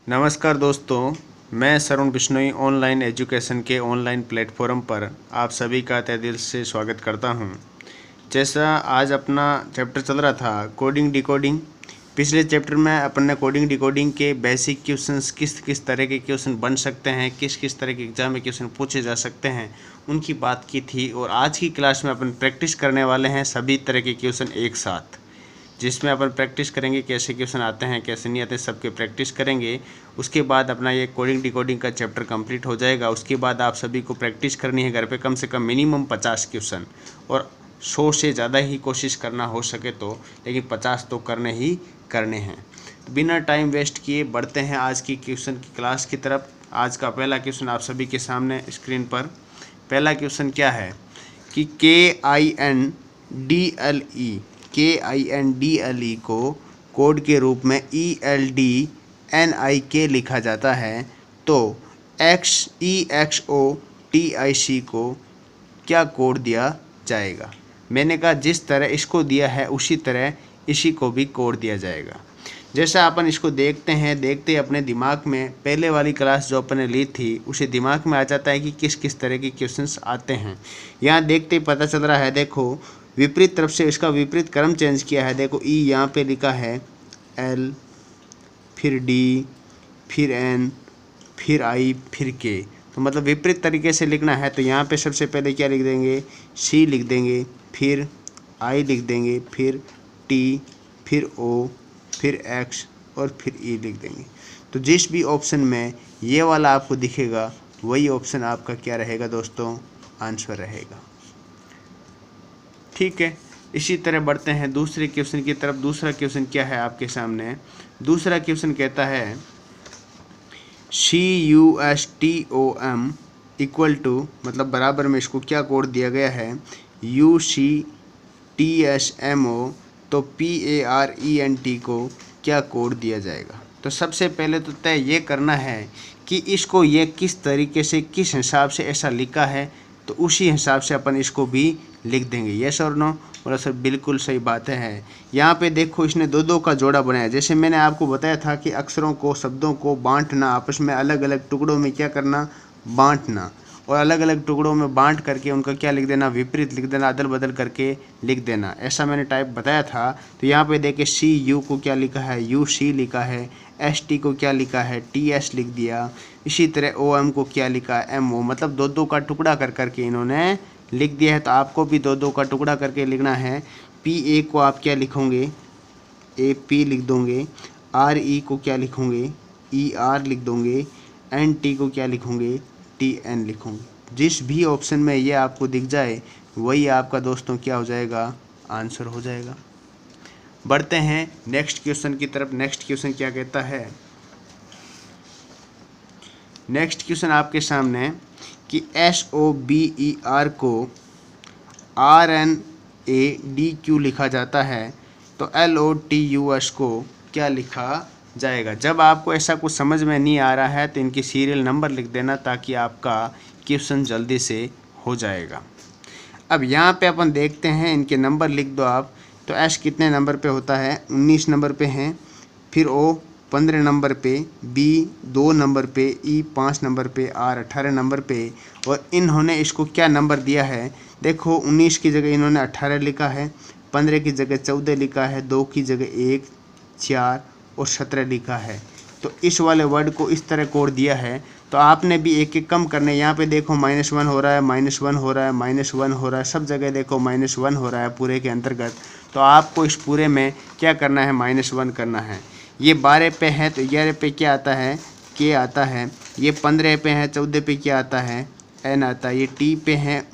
नमस्कार दोस्तों, मैं सरुण बिश्नोई ऑनलाइन एजुकेशन के ऑनलाइन प्लेटफॉर्म पर आप सभी का तहे दिल से स्वागत करता हूं। जैसा आज अपना चैप्टर चल रहा था कोडिंग डिकोडिंग, पिछले चैप्टर में अपन ने कोडिंग डिकोडिंग के बेसिक क्वेश्चंस किस किस तरह के क्वेश्चन बन सकते हैं, किस किस तरह के एग्जाम में क्वेश्चन पूछे जा सकते हैं, उनकी बात की थी। और आज की क्लास में अपन प्रैक्टिस करने वाले हैं सभी तरह के क्वेश्चन एक साथ, जिसमें अपन प्रैक्टिस करेंगे कैसे क्वेश्चन आते हैं कैसे नहीं आते, सबके प्रैक्टिस करेंगे। उसके बाद अपना ये कोडिंग डिकोडिंग का चैप्टर कंप्लीट हो जाएगा। उसके बाद आप सभी को प्रैक्टिस करनी है घर पे कम से कम मिनिमम 50 क्वेश्चन, और 100 से ज़्यादा ही कोशिश करना हो सके तो, लेकिन 50 तो करने ही करने हैं। तो बिना टाइम वेस्ट किए बढ़ते हैं आज की क्वेश्चन की क्लास की तरफ। आज का पहला क्वेश्चन आप सभी के सामने स्क्रीन पर। पहला क्वेश्चन क्या है कि KINDLE को कोड के रूप में ELDNIK लिखा जाता है, तो EXOTIC को क्या कोड दिया जाएगा। मैंने कहा जिस तरह इसको दिया है उसी तरह इसी को भी कोड दिया जाएगा। जैसा अपन इसको देखते हैं, देखते अपने दिमाग में पहले वाली क्लास जो अपन ने ली थी उसे दिमाग में आ जाता है कि किस किस तरह के क्वेश्चंस आते हैं। यहाँ देखते ही पता चल रहा है, देखो विपरीत तरफ से इसका विपरीत क्रम चेंज किया है। देखो ई यहाँ पे लिखा है L, फिर D, फिर N, फिर I, फिर K, तो मतलब विपरीत तरीके से लिखना है। तो यहाँ पे सबसे पहले क्या लिख देंगे, C लिख देंगे, फिर I लिख देंगे, फिर T, फिर O, फिर X और फिर E लिख देंगे। तो जिस भी ऑप्शन में ये वाला आपको दिखेगा वही ऑप्शन आपका क्या रहेगा दोस्तों, आंसर रहेगा। ठीक है, इसी तरह बढ़ते हैं दूसरे क्वेश्चन की तरफ। दूसरा क्वेश्चन क्या है आपके सामने, दूसरा क्वेश्चन कहता है CUSTOM इक्वल टू, मतलब बराबर में इसको क्या कोड दिया गया है, UCTSMO, तो PARENT को क्या कोड दिया जाएगा। तो सबसे पहले तो तय ये करना है कि इसको ये किस तरीके से किस हिसाब से ऐसा लिखा है, तो उसी हिसाब से अपन इसको भी लिख देंगे। यस और नो, बोला सर बिल्कुल सही बात है। यहाँ पे देखो इसने दो दो का जोड़ा बनाया। जैसे मैंने आपको बताया था कि अक्षरों को, शब्दों को बांटना, आपस में अलग अलग टुकड़ों में क्या करना, बांटना, और अलग अलग टुकड़ों में बांट करके उनका क्या लिख देना, विपरीत लिख देना, अदल बदल करके लिख देना। ऐसा मैंने टाइप बताया था। तो यहाँ पे देखिए CU को क्या लिखा है, UC लिखा है, ST को क्या लिखा है, TS लिख दिया। इसी तरह OM को क्या लिखा है, MO, मतलब दो दो का टुकड़ा कर करके इन्होंने लिख दिया है। तो आपको भी दो दो का टुकड़ा करके लिखना है। PA को आप क्या लिखोगे, AP लिख दोगे, RE को क्या लिखोगे, ER लिख दोगे, NT को क्या लिखोगे, TN लिखोगे। जिस भी ऑप्शन में ये आपको दिख जाए वही आपका दोस्तों क्या हो जाएगा, आंसर हो जाएगा। बढ़ते हैं नेक्स्ट क्वेश्चन की तरफ। नेक्स्ट क्वेश्चन क्या कहता है, नेक्स्ट क्वेश्चन आपके सामने कि SOBER को RNADQ लिखा जाता है, तो LOTUS को क्या लिखा जाएगा। जब आपको ऐसा कुछ समझ में नहीं आ रहा है तो इनकी सीरियल नंबर लिख देना, ताकि आपका क्वेश्चन जल्दी से हो जाएगा। अब यहाँ पे अपन देखते हैं, इनके नंबर लिख दो आप। तो S कितने नंबर पे होता है, 19 नंबर पे हैं, फिर O 15 नंबर पे, B 2 नंबर पे, E 5 नंबर पे, R 18 नंबर पे। और इन्होंने इसको क्या नंबर दिया है, देखो 19 की जगह इन्होंने 18 लिखा है, 15 की जगह 14 लिखा है, 2 की जगह 1, 4 और 17 लिखा है। तो इस वाले वर्ड को इस तरह कोड दिया है। तो आपने भी एक एक कम करने, यहाँ पे देखो -1 हो रहा है, -1 हो रहा है, -1 हो रहा है, सब जगह देखो -1 हो रहा है पूरे के अंतर्गत। तो आपको इस पूरे में क्या करना है, -1 करना है। ये 12 पे है तो 11 पे क्या आता है, K आता है। ये 15 पे है, 14 पे क्या आता है, N आता है। ये T पे है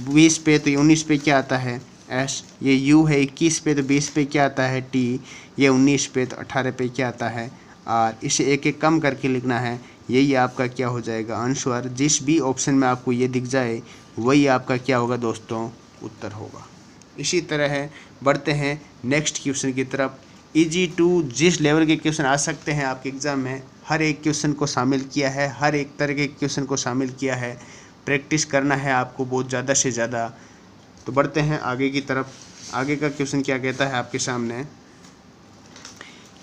20 पे, तो 19 पे क्या आता है, S। ये U है 21 पे, तो 20 पे क्या आता है, T। ये 19 पे, तो 18 पे क्या आता है, R। इसे एक एक कम करके लिखना है। यही आपका क्या हो जाएगा, आंसर। जिस भी ऑप्शन में आपको ये दिख जाए वही आपका क्या होगा दोस्तों, उत्तर होगा। इसी तरह है, बढ़ते हैं नेक्स्ट क्वेश्चन की तरफ। इजी टू जिस लेवल के क्वेश्चन आ सकते हैं आपके एग्ज़ाम में, हर एक क्वेश्चन को शामिल किया है, हर एक तरह के क्वेश्चन को शामिल किया है। प्रैक्टिस करना है आपको बहुत ज़्यादा से ज़्यादा। तो बढ़ते हैं आगे की तरफ। आगे का क्वेश्चन क्या कहता है आपके सामने,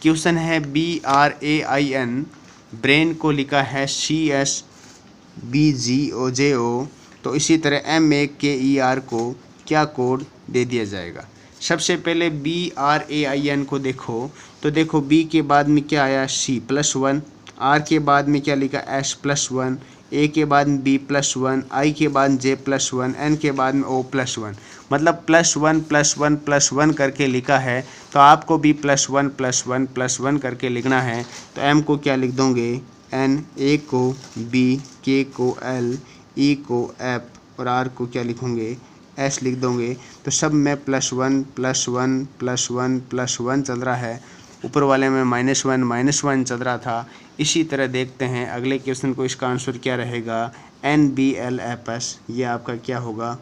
क्वेश्चन है BRAIN ब्रेन को लिखा है CSBGOJO, तो इसी तरह MAKER को क्या कोड दे दिया जाएगा। सबसे पहले BRAIN को देखो, तो देखो B के बाद में क्या आया C+1, R के बाद में क्या लिखा S+1, A के बाद में B+1, I के बाद J+1, N के बाद में O+1, मतलब +1 करके लिखा है, तो आपको भी +1 करके लिखना है। तो M को क्या लिख दोगे N, A को B, K को L, E को F और R को क्या लिखोगे S लिख दोगे। तो सब में +1 चल रहा है, ऊपर वाले में -1 चल रहा था। इसी तरह देखते हैं अगले क्वेश्चन को, इसका आंसर क्या रहेगा NBLFS, ये आपका क्या होगा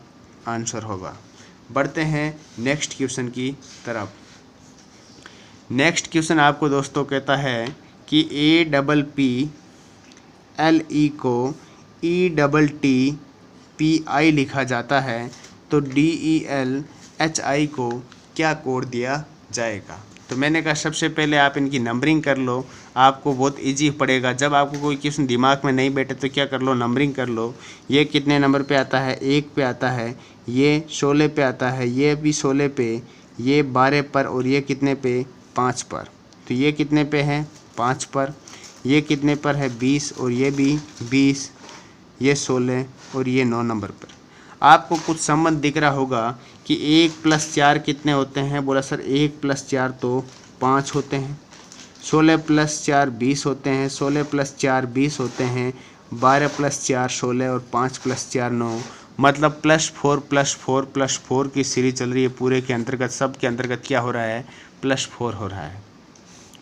आंसर होगा। बढ़ते हैं नेक्स्ट क्वेश्चन की तरफ। नेक्स्ट क्वेश्चन आपको दोस्तों कहता है कि APPLE को ETTPI लिखा जाता है, तो DELHI को क्या कोड दिया जाएगा। तो मैंने कहा सबसे पहले आप इनकी नंबरिंग कर लो, आपको बहुत इजी पड़ेगा। जब आपको कोई क्वेश्चन दिमाग में नहीं बैठे तो क्या कर लो, नंबरिंग कर लो। ये कितने नंबर पे आता है, 1 पे आता है, ये 16 पे आता है, ये भी 16 पे, ये 12 पर और ये कितने पे 5 पर। तो ये कितने पे है 5 पर, ये कितने पर है 20 और ये भी 20, ये 16 और ये 9 नंबर पर। आपको कुछ संबंध दिख रहा होगा कि 1 + 4 कितने होते हैं। बोला सर 1 + 4 तो 5 होते हैं, 16 + 4 20 होते हैं, 16 + 4 20 होते हैं, 12 + 4 16 और 5 + 4 9, मतलब +4 की सीरीज चल रही है। पूरे के अंतर्गत, सब के अंतर्गत क्या हो रहा है +4 हो रहा है।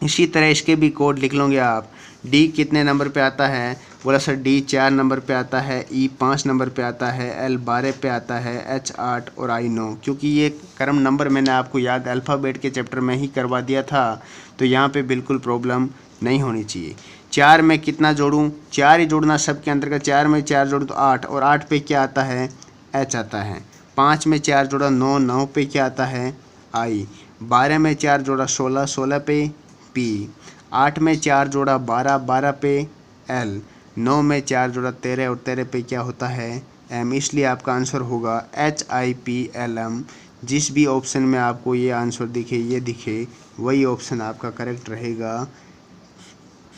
इसी तरह इसके भी कोड लिख लोगे आप। D कितने नंबर पे आता है, बोला सर D 4 नंबर पे आता है, E 5 नंबर पे आता है, L 12 पे आता है, H 8 और I 9। क्योंकि ये क्रम नंबर मैंने आपको याद अल्फ़ाबेट के चैप्टर में ही करवा दिया था, तो यहाँ पे बिल्कुल प्रॉब्लम नहीं होनी चाहिए। 4 में कितना जोड़ूँ, 4 ही जोड़ना सबके अंतर्गत। 4 में 4 जोड़ूँ तो 8, और 8 पे क्या आता है H आता है। 5 में 4 जोड़ा 9, 9 पे क्या आता है I। 12 में 4 जोड़ा 16, 16 पे P। 8 में 4 जोड़ा 12, 12 पे L। 9 में 4 जोड़ा 13 और 13 पे क्या होता है M। इसलिए आपका आंसर होगा HIPLM। जिस भी ऑप्शन में आपको ये आंसर दिखे, ये दिखे, वही ऑप्शन आपका करेक्ट रहेगा।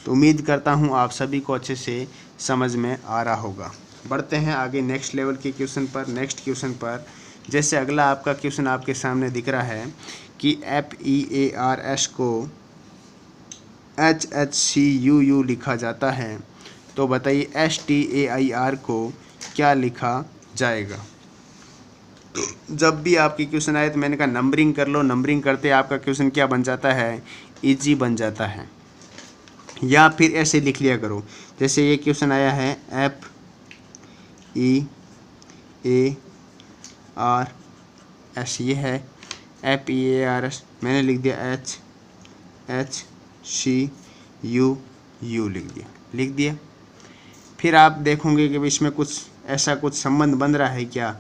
तो उम्मीद करता हूँ आप सभी को अच्छे से समझ में आ रहा होगा। बढ़ते हैं आगे नेक्स्ट लेवल के क्वेश्चन पर। नेक्स्ट क्वेश्चन पर जैसे अगला आपका क्वेश्चन आपके सामने दिख रहा है कि FEARS को HHCUU लिखा जाता है, तो बताइए STAIR को क्या लिखा जाएगा। जब भी आपकी क्वेश्चन आए तो मैंने कहा नंबरिंग कर लो, नंबरिंग करते आपका क्वेश्चन क्या बन जाता है इजी बन जाता है। या फिर ऐसे लिख लिया करो, जैसे ये क्वेश्चन आया है FEARS, ये है FEARS, मैंने लिख दिया HHCUU लिख दिया। फिर आप देखोगे कि इसमें कुछ ऐसा कुछ संबंध बन रहा है क्या।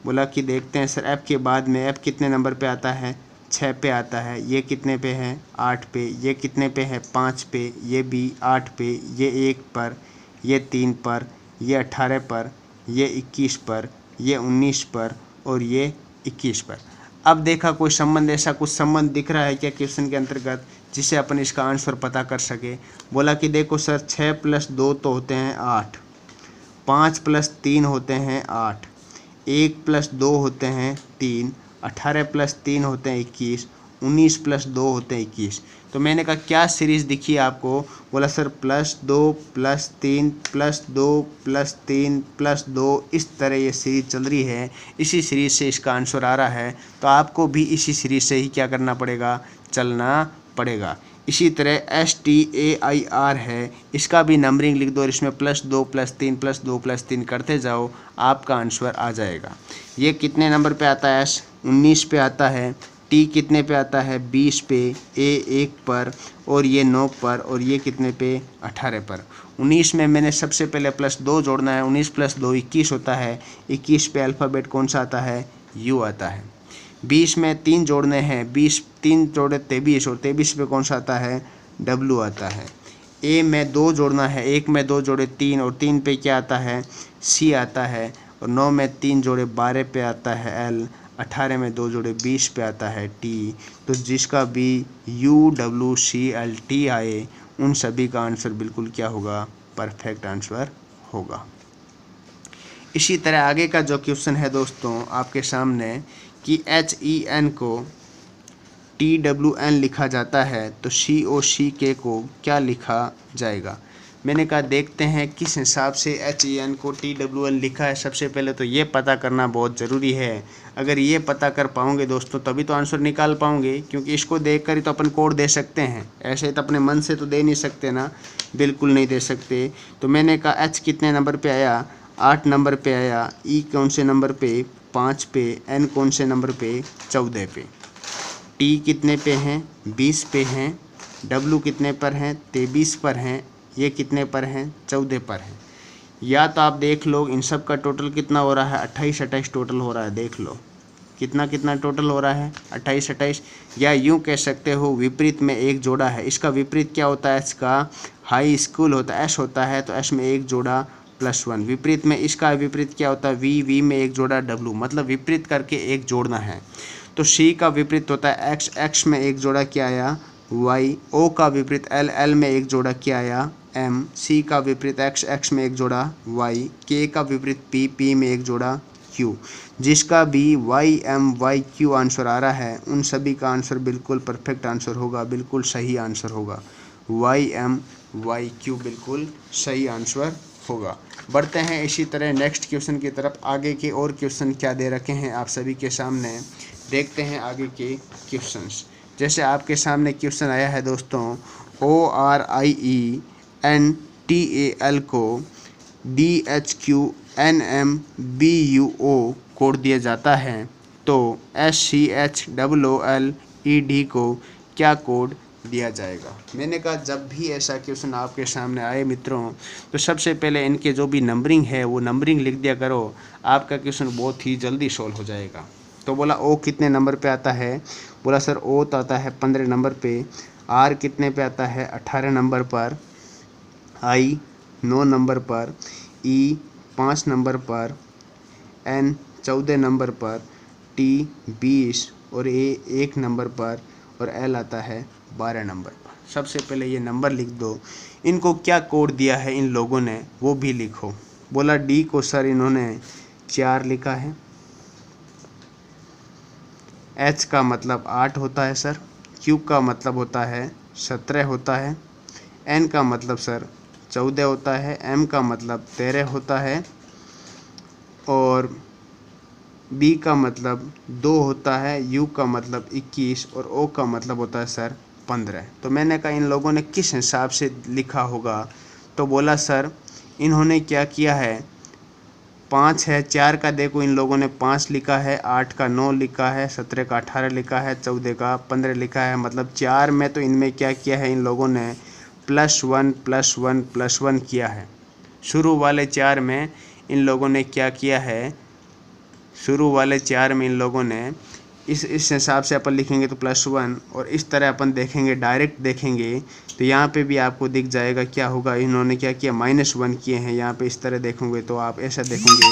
बोला कि देखते हैं सर, F के बाद में F कितने नंबर पे आता है 6 पे आता है, ये कितने पे है 8 पे, ये कितने पे है 5 पे, ये भी 8 पे, ये 1 पर, ये 3 पर, ये 18 पर, ये 21 पर, ये 19 पर और ये 21 पर। अब देखा कोई संबंध, ऐसा कुछ संबंध दिख रहा है क्या क्वेश्चन के अंतर्गत जिससे अपन इसका आंसर पता कर सके। बोला कि देखो सर 6 + 2 तो होते हैं 8, 5 + 3 होते हैं 8, 1 + 2 होते हैं 3, 18 + 3 होते हैं 21, 19 + 2 होते हैं 21। तो मैंने कहा क्या सीरीज़ दिखी आपको। बोला सर +2 + 3 +2 + 3 +2, इस तरह ये सीरीज़ चल रही है। इसी सीरीज़ से इसका आंसर आ रहा है, तो आपको भी इसी सीरीज़ से ही क्या करना पड़ेगा, चलना पड़ेगा। इसी तरह STAIR है, इसका भी नंबरिंग लिख दो और इसमें +2 + 3 +2 + 3 करते जाओ, आपका आंसर आ जाएगा। ये कितने नंबर पे आता है S 19 पे आता है, T कितने पे आता है 20 पे, A 1 पर और ये 9 पर और ये कितने पे 18 पर। 19 में मैंने सबसे पहले +2 जोड़ना है, 19 + 2 21 होता है, 21 पे अल्फ़ाबेट कौन सा आता है U आता है। 20 में 3 जोड़ने हैं, 20 3 जोड़े 23 और 23 पे कौन सा आता है W आता है। ए में 2 जोड़ना है, 1 में 2 जोड़े 3 और 3 पे क्या आता है सी आता है, और 9 में 3 जोड़े 12 पे आता है एल, 18 में 2 जोड़े 20 पे आता है टी। तो जिसका भी UWCLT आए उन सभी का आंसर बिल्कुल क्या होगा, परफेक्ट आंसर होगा। इसी तरह आगे का जो क्वेश्चन है दोस्तों आपके सामने कि HEN को TWN लिखा जाता है तो COCK को क्या लिखा जाएगा। मैंने कहा देखते हैं किस हिसाब से HEN को TWN लिखा है। सबसे पहले तो ये पता करना बहुत ज़रूरी है। अगर ये पता कर पाओगे दोस्तों तभी तो आंसर निकाल पाओगे, क्योंकि इसको देख कर ही तो अपन कोड दे सकते हैं, ऐसे तो अपने मन से तो दे नहीं सकते ना, बिल्कुल नहीं दे सकते। तो मैंने कहा H कितने नंबर पे आया, 8 नंबर पे आया, E कौन से नंबर पे, 5 पे, N कौन से नंबर पे, 14 पे, T कितने पे हैं, 20 पे हैं, W कितने पर हैं, 23 पर हैं, ये कितने पर हैं, 14 पर हैं। या तो आप देख लो इन सब का टोटल कितना हो रहा है, 28 टोटल हो रहा है, देख लो कितना टोटल हो रहा है, 28। या यूँ कह सकते हो विपरीत में एक जोड़ा है, इसका विपरीत क्या होता है, इसका हाई स्कूल होता है, एस होता है, तो एस में एक जोड़ा +1। विपरीत में इसका विपरीत क्या होता है, वी में एक जोड़ा W, मतलब विपरीत करके एक जोड़ना है। तो C का विपरीत होता है x में एक जोड़ा क्या आया y, O का विपरीत L में एक जोड़ा क्या आया M, C का विपरीत x में एक जोड़ा y, K का विपरीत P में एक जोड़ा Q। जिसका भी YMYQ आंसर आ रहा है उन सभी का आंसर बिल्कुल परफेक्ट आंसर होगा, बिल्कुल सही आंसर होगा। YMYQ बिल्कुल सही आंसर होगा। बढ़ते हैं इसी तरह नेक्स्ट क्वेश्चन की तरफ। आगे के और क्वेश्चन क्या दे रखे हैं आप सभी के सामने, देखते हैं आगे के क्वेश्चंस। जैसे आपके सामने क्वेश्चन आया है दोस्तों, ORIENTAL को DHQNMBUO कोड दिया जाता है, तो SCHOOLED को क्या कोड दिया जाएगा। मैंने कहा जब भी ऐसा क्वेश्चन आपके सामने आए मित्रों तो सबसे पहले इनके जो भी नंबरिंग है वो नंबरिंग लिख दिया करो, आपका क्वेश्चन बहुत ही जल्दी सॉल्व हो जाएगा। तो बोला O कितने नंबर पे आता है, बोला सर O तो आता है 15 नंबर पे, R कितने पे आता है 18 नंबर पर, I 9 नंबर पर, E 5 नंबर पर, N 14 नंबर पर, T 20 और A 1 नंबर पर, और L आता है 12 नंबर पर। सबसे पहले ये नंबर लिख दो, इनको क्या कोड दिया है इन लोगों ने वो भी लिखो। बोला D को सर इन्होंने 4 लिखा है, H का मतलब 8 होता है सर, Q का मतलब होता है 17 होता है, N का मतलब सर 14 होता है, M का मतलब 13 होता है, और B का मतलब 2 होता है, U का मतलब 21 और O का मतलब होता है सर 15। तो मैंने कहा इन लोगों ने किस हिसाब से लिखा होगा, तो बोला सर इन्होंने क्या किया है, 5 है, 4 का देखो इन लोगों ने 5 लिखा है, 8 का 9 लिखा है, 17 का 18 लिखा है, 14 का 15 लिखा है। मतलब 4 में तो इनमें क्या किया है इन लोगों ने +1 किया है। शुरू वाले 4 में इन लोगों ने क्या किया है, शुरू वाले 4 में इन लोगों ने इस हिसाब से अपन लिखेंगे तो +1, और इस तरह अपन देखेंगे डायरेक्ट देखेंगे तो यहाँ पे भी आपको दिख जाएगा क्या होगा, इन्होंने क्या किया -1 किए हैं। यहाँ पे इस तरह देखोगे तो आप ऐसा देखोगे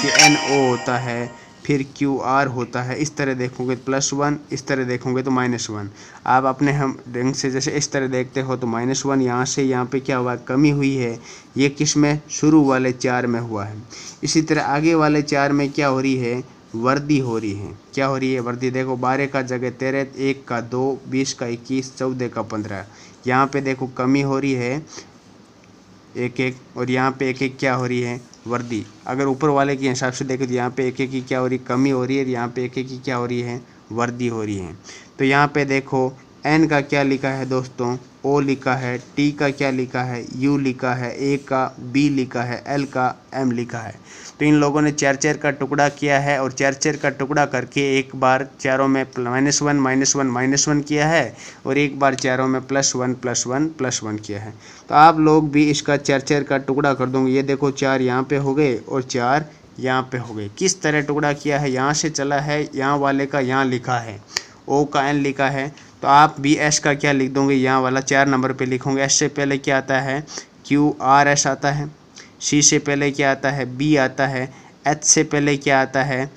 कि NO होता है, फिर QR होता है, इस तरह देखोगे तो +1, इस तरह देखोगे तो -1। आप अपने हम ढंग से जैसे इस तरह देखते हो तो -1 यहाँ से यहाँ पे क्या हुआ, कमी हुई है। ये किस में, शुरू वाले 4 में हुआ है। इसी तरह आगे वाले 4 में क्या हो रही है, वर्दी हो रही है। क्या हो रही है, वर्दी। देखो 12 का जगह 13, 1 का 2, 20 का 21, 14 का 15। यहाँ पे देखो कमी हो रही है 1-1, और यहाँ पे 1-1 क्या हो रही है, वर्दी। अगर ऊपर वाले के हिसाब से देखें तो यहाँ पे 1-1 की क्या हो रही है, कमी हो रही है, और यहाँ पे 1-1 की क्या हो रही है, वर्दी हो रही है। तो यहाँ पे देखो N का क्या लिखा है दोस्तों, O लिखा है, T का क्या लिखा है, U लिखा है, A का B लिखा है, L का M लिखा है। तो इन लोगों ने 4-4 का टुकड़ा किया है, और 4-4 का टुकड़ा करके एक बार चारों में -1 किया है, और एक बार चारों में +1 किया है। तो आप लोग भी इसका 4-4 का टुकड़ा कर दोगे। ये देखो 4 यहाँ पे हो गए और 4 यहाँ पे हो गए। किस तरह टुकड़ा किया है, यहाँ से चला है, यहाँ वाले का यहाँ लिखा है, O का N लिखा है, तो आप भी एस का क्या लिख दोगे, यहाँ वाला 4 नंबर पे लिखोगे। एस से पहले क्या आता है, क्यू आर एस आता है। सी से पहले क्या आता है, बी आता है। एच से पहले क्या आता है,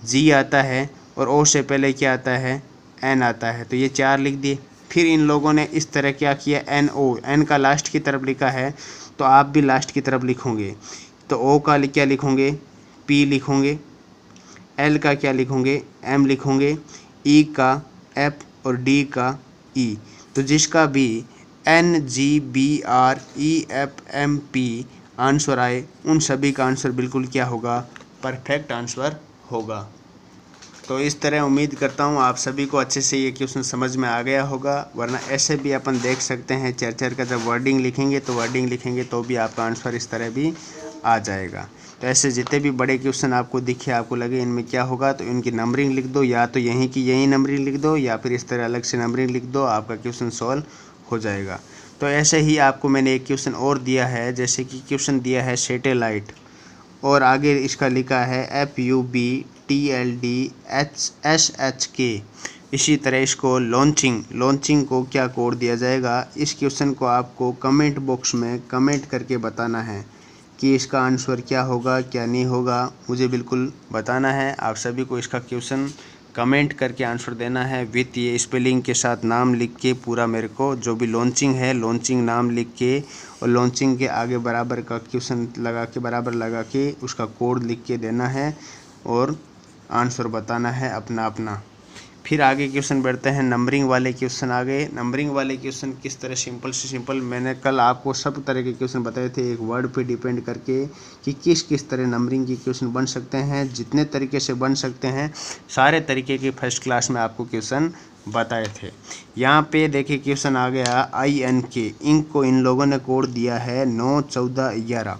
जी आता है। और ओ से पहले क्या आता है, एन आता है। तो ये 4 लिख दिए। फिर इन लोगों ने इस तरह क्या किया, एन ओ, एन का लास्ट की तरफ लिखा है तो आप भी लास्ट की तरफ लिखोगे। तो ओ का क्या लिखोगे, पी लिखोगे। एल का क्या लिखोगे, एम लिखोंगे। ई का एफ और डी का ई। तो जिसका भी N G B R E F M P answer आए उन सभी का आंसर बिल्कुल क्या होगा, परफेक्ट आंसर होगा। तो इस तरह उम्मीद करता हूँ आप सभी को अच्छे से ये क्वेश्चन समझ में आ गया होगा। वरना ऐसे भी अपन देख सकते हैं चर का जब वर्डिंग लिखेंगे तो भी आपका आंसर इस तरह भी आ जाएगा। तो ऐसे जितने भी बड़े क्वेश्चन आपको दिखे, आपको लगे इनमें क्या होगा, तो इनकी नंबरिंग लिख दो, या तो यहीं की यहीं नंबरिंग लिख दो या फिर इस तरह अलग से नंबरिंग लिख दो, आपका क्वेश्चन सॉल्व हो जाएगा। तो ऐसे ही आपको मैंने एक क्वेश्चन और दिया है, जैसे कि क्वेश्चन दिया है सैटेलाइट और आगे इसका लिखा है FUBTLDHSHK। इसी तरह इसको लॉन्चिंग को क्या कोड दिया जाएगा। इस क्वेश्चन को आपको कमेंट बॉक्स में कमेंट करके बताना है कि इसका आंसर क्या होगा क्या नहीं होगा, मुझे बिल्कुल बताना है। आप सभी को इसका क्वेश्चन कमेंट करके आंसर देना है विथ ये स्पेलिंग के साथ नाम लिख के पूरा मेरे को, जो भी लॉन्चिंग है लॉन्चिंग नाम लिख के और लॉन्चिंग के आगे बराबर का क्वेश्चन लगा के बराबर लगा के उसका कोड लिख के देना है और आंसर बताना है अपना अपना। फिर आगे क्वेश्चन बढ़ते हैं, नंबरिंग वाले क्वेश्चन आ गए। नंबरिंग वाले क्वेश्चन किस तरह, सिंपल से सिंपल मैंने कल आपको सब तरह के क्वेश्चन बताए थे एक वर्ड पे डिपेंड करके कि किस किस तरह नंबरिंग के क्वेश्चन बन सकते हैं। जितने तरीके से बन सकते हैं सारे तरीके के फर्स्ट क्लास में आपको क्वेश्चन बताए थे। यहाँ पे देखिए क्वेश्चन आ गया INK, इंक को इन लोगों ने कोड दिया है 9, 14, 11।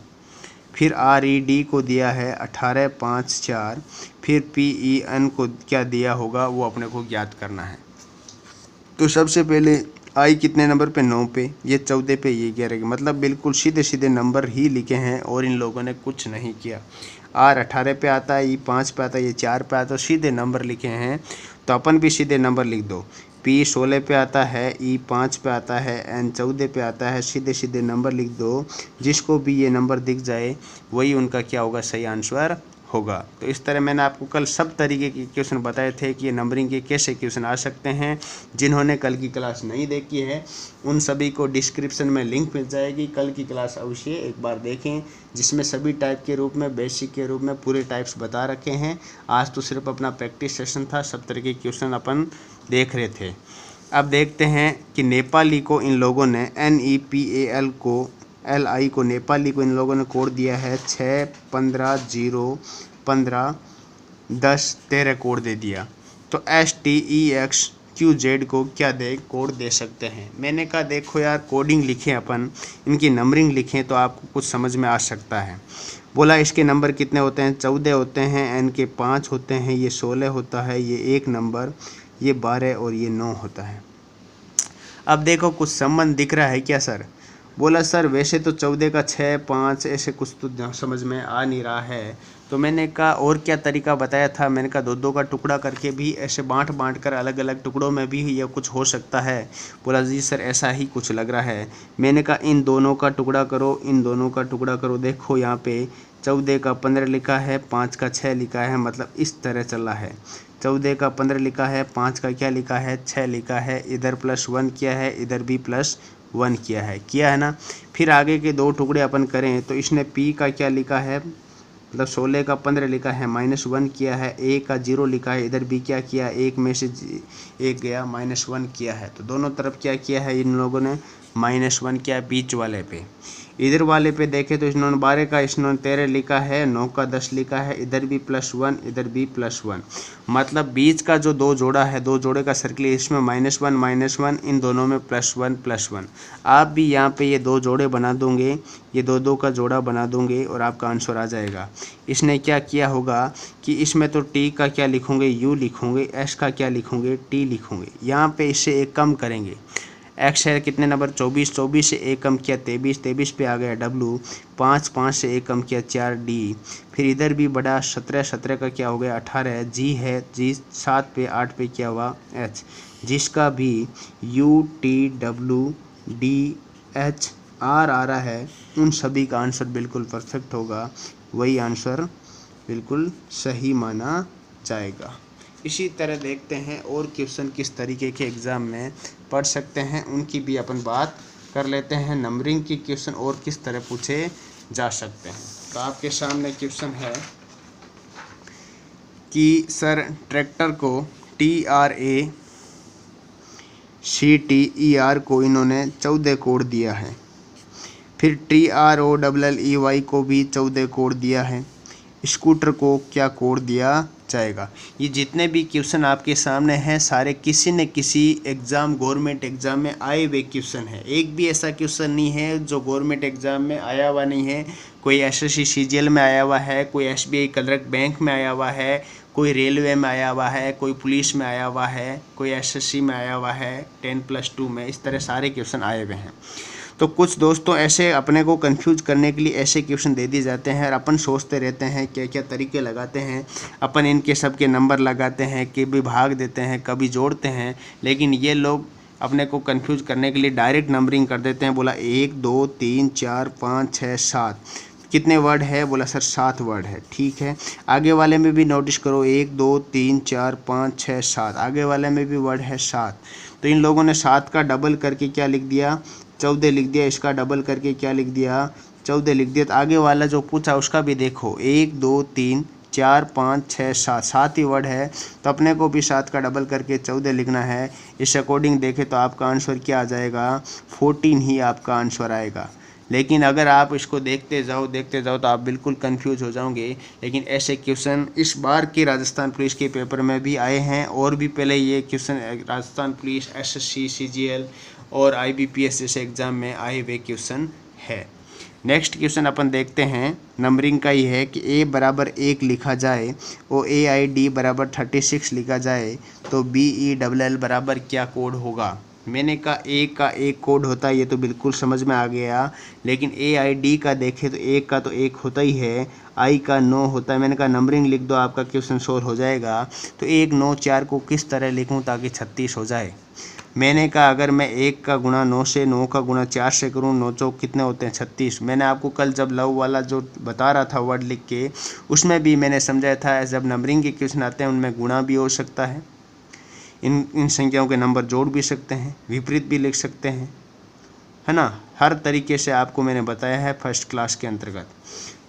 फिर RED को दिया है 18, 5, 4। फिर PEN को क्या दिया होगा वो अपने को ज्ञात करना है। तो सबसे पहले आई कितने नंबर पे, 9 पे, ये 14 पे, ये 11 के, मतलब बिल्कुल सीधे सीधे नंबर ही लिखे हैं और इन लोगों ने कुछ नहीं किया। R 18 पे आता है, E 5 पे आता है, ये 4 पे आता है, सीधे नंबर लिखे हैं। तो अपन भी सीधे नंबर लिख दो। P 16 पे आता है, E 5 पे आता है, N 14 पे आता है, सीधे सीधे नंबर लिख दो। जिसको भी ये नंबर दिख जाए वही उनका क्या होगा, सही आंसर होगा। तो इस तरह मैंने आपको कल सब तरीके के क्वेश्चन बताए थे कि ये नंबरिंग के कैसे क्वेश्चन आ सकते हैं। जिन्होंने कल की क्लास नहीं देखी है उन सभी को डिस्क्रिप्शन में लिंक मिल जाएगी, कल की क्लास अवश्य एक बार देखें, जिसमें सभी टाइप के रूप में, बेसिक के रूप में पूरे टाइप्स बता रखे हैं। आज तो सिर्फ अपना प्रैक्टिस सेशन था, सब तरह के क्वेश्चन अपन देख रहे थे। अब देखते हैं कि नेपाली को इन लोगों ने NEPAL को LI को नेपाली को इन लोगों ने कोड दिया है 6, 15, 0, 15, 10, 13 कोड दे दिया। तो STEXQZ को क्या कोड दे सकते हैं। मैंने कहा देखो यार, कोडिंग लिखें अपन, इनकी नंबरिंग लिखें तो आपको कुछ समझ में आ सकता है। बोला इसके नंबर कितने होते हैं, 14 होते हैं, N के 5 होते हैं, ये 16 होता है, ये 1 नंबर, ये 12 और ये 9 होता है। अब देखो कुछ संबंध दिख रहा है क्या सर। बोला सर वैसे तो 14 का 6, 5 ऐसे कुछ तो समझ में आ नहीं रहा है। तो मैंने कहा और क्या तरीका बताया था, मैंने कहा 2-2 का टुकड़ा करके भी ऐसे बांट कर अलग अलग टुकड़ों में भी ये कुछ हो सकता है। बोला जी सर ऐसा ही कुछ लग रहा है। मैंने कहा इन दोनों का टुकड़ा करो, इन दोनों का टुकड़ा करो। देखो यहाँ पे 14 का 15 लिखा है, 5 का 6 लिखा है, मतलब इस तरह चला है। 14 का 15 लिखा है, 5 का क्या लिखा है, 6 लिखा है, इधर +1 किया है, इधर भी +1 किया है ना। फिर आगे के 2 टुकड़े अपन करें तो इसने P का क्या लिखा है, मतलब 16 का 15 लिखा है, -1 किया है, A का 0 लिखा है, इधर भी क्या किया, 1 में से 1 गया, -1 किया है। तो दोनों तरफ क्या किया है इन लोगों ने, -1 किया बीच वाले पे। इधर वाले पे देखें तो इन्होंने 12 का इन्होंने 13 लिखा है, 9 का 10 लिखा है, इधर भी +1 इधर भी +1, मतलब बीच का जो 2 जोड़ा है, 2 जोड़े का सर्किल, इसमें -1 इन दोनों में +1 आप भी यहाँ पे ये 2 जोड़े बना दोगे, ये 2 का जोड़ा बना दोगे और आपका आंसर आ जाएगा। इसने क्या किया होगा कि इसमें तो T का क्या लिखोगे, U लिखोगे, S का क्या लिखोगे, T लिखोगे। यहाँ पे इससे एक कम करेंगे, एक्स है कितने नंबर 24, 24 से एक कम किया 23, 23 पे आ गया W, 5, 5 से एक कम किया 4D। फिर इधर भी बड़ा 17, 17 का क्या हो गया 18, G है, G 7 पे 8 पे क्या हुआ H। जिसका भी UTWDHR आ रहा है उन सभी का आंसर बिल्कुल परफेक्ट होगा, वही आंसर बिल्कुल सही माना जाएगा। इसी तरह देखते हैं और क्वेश्चन किस तरीके के एग्ज़ाम में पढ़ सकते हैं, उनकी भी अपन बात कर लेते हैं। नंबरिंग की क्वेश्चन और किस तरह पूछे जा सकते हैं। तो आपके सामने क्वेश्चन है कि सर ट्रैक्टर को TRACTER को इन्होंने 14 कोड दिया है, फिर TROLLEY को भी 14 कोड दिया है, स्कूटर को क्या कोड दिया जाएगा। ये जितने भी क्वेश्चन आपके सामने हैं सारे किसी न किसी एग्ज़ाम गवर्नमेंट एग्ज़ाम में आए हुए क्वेश्चन है। एक भी ऐसा क्वेश्चन नहीं है जो गवर्नमेंट एग्ज़ाम में आया हुआ नहीं है। कोई SSC CGL में आया हुआ है, कोई SBI क्लर्क बैंक में आया हुआ है, कोई रेलवे में आया हुआ है, कोई पुलिस में आया हुआ है, कोई SSC में आया हुआ है 10+2 में। इस तरह सारे क्वेश्चन आए हुए हैं। तो कुछ दोस्तों ऐसे अपने को कंफ्यूज करने के लिए ऐसे क्वेश्चन दे दिए जाते हैं और अपन सोचते रहते हैं क्या क्या तरीके लगाते हैं, अपन इनके सब के नंबर लगाते हैं, कभी भाग देते हैं, कभी जोड़ते हैं, लेकिन ये लोग अपने को कंफ्यूज करने के लिए डायरेक्ट नंबरिंग कर देते हैं। बोला 1 2 3 4 5 6 7 कितने वर्ड है, बोला सर 7 वर्ड है। ठीक है, आगे वाले में भी नोटिस करो 1 2 3 4 5 6 7, आगे वाले में भी वर्ड है 7। तो इन लोगों ने 7 का डबल करके क्या लिख दिया, 14 लिख दिया। इसका डबल करके क्या लिख दिया, 14 लिख दिया। तो आगे वाला जो पूछा उसका भी देखो 1 2 3 4 5 6 7, 7 ही वर्ड है, तो अपने को भी 7 का डबल करके 14 लिखना है। इस अकॉर्डिंग देखें तो आपका आंसर क्या आ जाएगा, 14 ही आपका आंसर आएगा। लेकिन अगर आप इसको देखते जाओ तो आप बिल्कुल कंफ्यूज हो जाओगे। लेकिन ऐसे क्वेश्चन इस बार के राजस्थान पुलिस के पेपर में भी आए हैं, और भी पहले ये question Rajasthan police SSC CGL और IBPS जैसे एग्ज़ाम में आए हुए क्वेश्चन है। नेक्स्ट क्वेश्चन अपन देखते हैं, नंबरिंग का ही है कि A बराबर 1 लिखा जाए और AID बराबर 36 लिखा जाए तो BELL बराबर क्या कोड होगा। मैंने कहा A का 1 कोड होता है, ये तो बिल्कुल समझ में आ गया। लेकिन AID का देखें तो 1 का तो 1 होता ही है, I का 9 होता है। मैंने कहा नंबरिंग लिख दो, आपका क्वेश्चन सोल्व हो जाएगा। तो 1 9 4 को किस तरह लिखूं ताकि 36 हो जाए। मैंने कहा अगर मैं 1 का गुणा 9 से, 9 का गुणा 4 से करूं, 9 चौक कितने होते हैं 36। मैंने आपको कल जब लव वाला जो बता रहा था वर्ड लिख के, उसमें भी मैंने समझाया था जब नंबरिंग के क्वेश्चन आते हैं उनमें गुणा भी हो सकता है, इन संख्याओं के नंबर जोड़ भी सकते हैं, विपरीत भी लिख सकते हैं, है ना। हर तरीके से आपको मैंने बताया है फर्स्ट क्लास के अंतर्गत।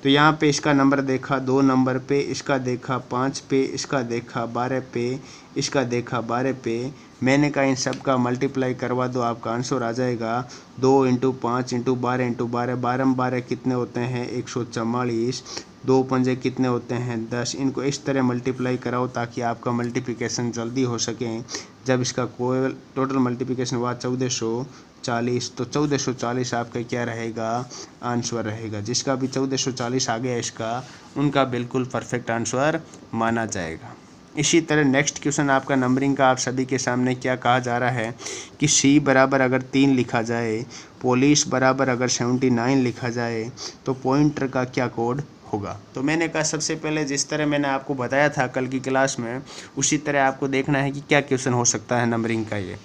तो यहाँ पे इसका नंबर देखा 2 नंबर पे, इसका देखा 5 पे, इसका देखा 12 पे, इसका देखा 12 पे। मैंने कहा इन सब का मल्टीप्लाई करवा दो, आपका आंसर आ जाएगा 2 × 5 × 12 × 12, 12 12 कितने होते हैं 144, 2 पंजे कितने होते हैं 10। इनको इस तरह मल्टीप्लाई कराओ ताकि आपका मल्टीप्लिकेशन जल्दी हो सके। जब इसका कोई टोटल मल्टीप्लिकेशन हुआ 1440, तो 1440 आपका क्या रहेगा, आंसर रहेगा। जिसका भी 1440 आ गया इसका, उनका बिल्कुल परफेक्ट आंसर माना जाएगा। इसी तरह नेक्स्ट क्वेश्चन आपका नंबरिंग का आप सभी के सामने क्या कहा जा रहा है कि C बराबर अगर 3 लिखा जाए, पुलिस बराबर अगर 79 लिखा जाए तो पॉइंटर का क्या कोड होगा। तो मैंने कहा सबसे पहले जिस तरह मैंने आपको बताया था कल की क्लास में, उसी तरह आपको देखना है कि क्या क्वेश्चन हो सकता है नंबरिंग का। ये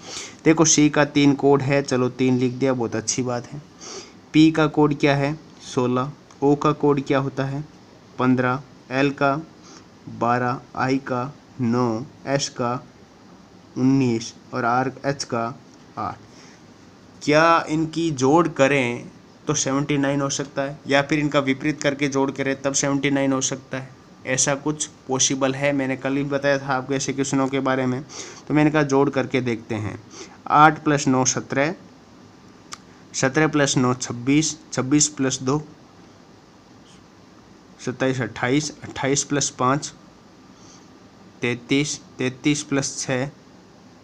देखो C का 3 कोड है, चलो 3 लिख दिया, बहुत अच्छी बात है। P का कोड क्या है 16, O का कोड क्या होता है 15, L का 12, I का 9, S का 19 और RH का 8। क्या इनकी जोड़ करें तो 79 हो सकता है, या फिर इनका विपरीत करके जोड़ करें तब 79 हो सकता है। ऐसा कुछ पॉसिबल है, मैंने कल ही बताया था आपको ऐसे क्वेश्चनों के बारे में। तो मैंने कहा जोड़ करके देखते हैं। 8 + 9 17, 17 + 9 26, 26 + 2 27 28, 28 + 5 33, 33 + 6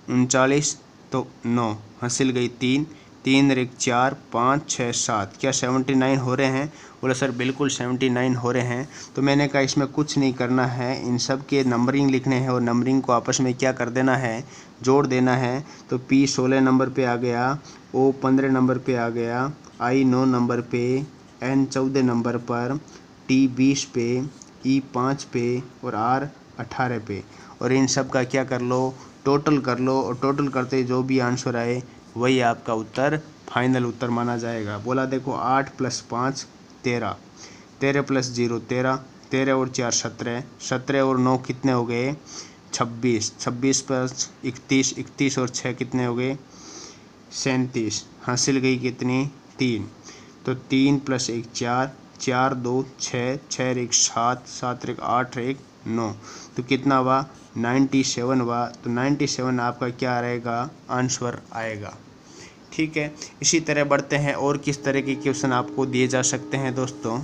39, तो 9 हासिल गई 3, 3 × 4 5 6 7। क्या 79 हो रहे हैं, बोला सर बिल्कुल 79 हो रहे हैं। तो मैंने कहा इसमें कुछ नहीं करना है, इन सब के नंबरिंग लिखने हैं और नंबरिंग को आपस में क्या कर देना है, जोड़ देना है। तो P 16 नंबर पे आ गया, O 15 नंबर पे आ गया, I 9 नंबर पे, N 14 नंबर पर, T 20 पे, E 5 पे और R 18 पे। और इन सब का क्या कर लो, टोटल कर लो और टोटल करते ही जो भी आंसर आए वही आपका उत्तर फाइनल उत्तर माना जाएगा। बोला देखो 8 + 5 13, 13 + 0 13, 13 और 4 17, 17 और 9 कितने हो गए 26, 26 + 31, 31 और 6 कितने हो गए 37, हासिल गई कितनी 3, तो 3 + 1 4, 4 2 6, 6 1 7, 7 1 8, 1 9, तो कितना हुआ 97 हुआ। तो 97 आपका क्या रहेगा आंसर आएगा। ठीक है, इसी तरह बढ़ते हैं और किस तरह के क्वेश्चन आपको दिए जा सकते हैं। दोस्तों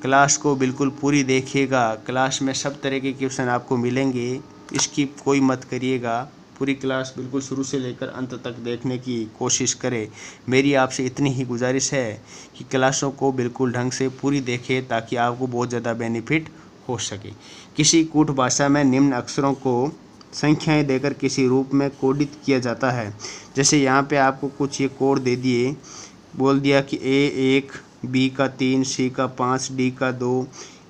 क्लास को बिल्कुल पूरी देखिएगा, क्लास में सब तरह के क्वेश्चन आपको मिलेंगे, स्किप कोई मत करिएगा। पूरी क्लास बिल्कुल शुरू से लेकर अंत तक देखने की कोशिश करें। मेरी आपसे इतनी ही गुजारिश है कि क्लासों को बिल्कुल ढंग से पूरी देखें ताकि आपको बहुत ज़्यादा बेनिफिट हो सके। किसी कूट भाषा में निम्न अक्षरों को संख्याएं देकर किसी रूप में कोडित किया जाता है। जैसे यहाँ पे आपको कुछ ये कोड दे दिए, बोल दिया कि A 1, B का 3, C का 5, D का 2,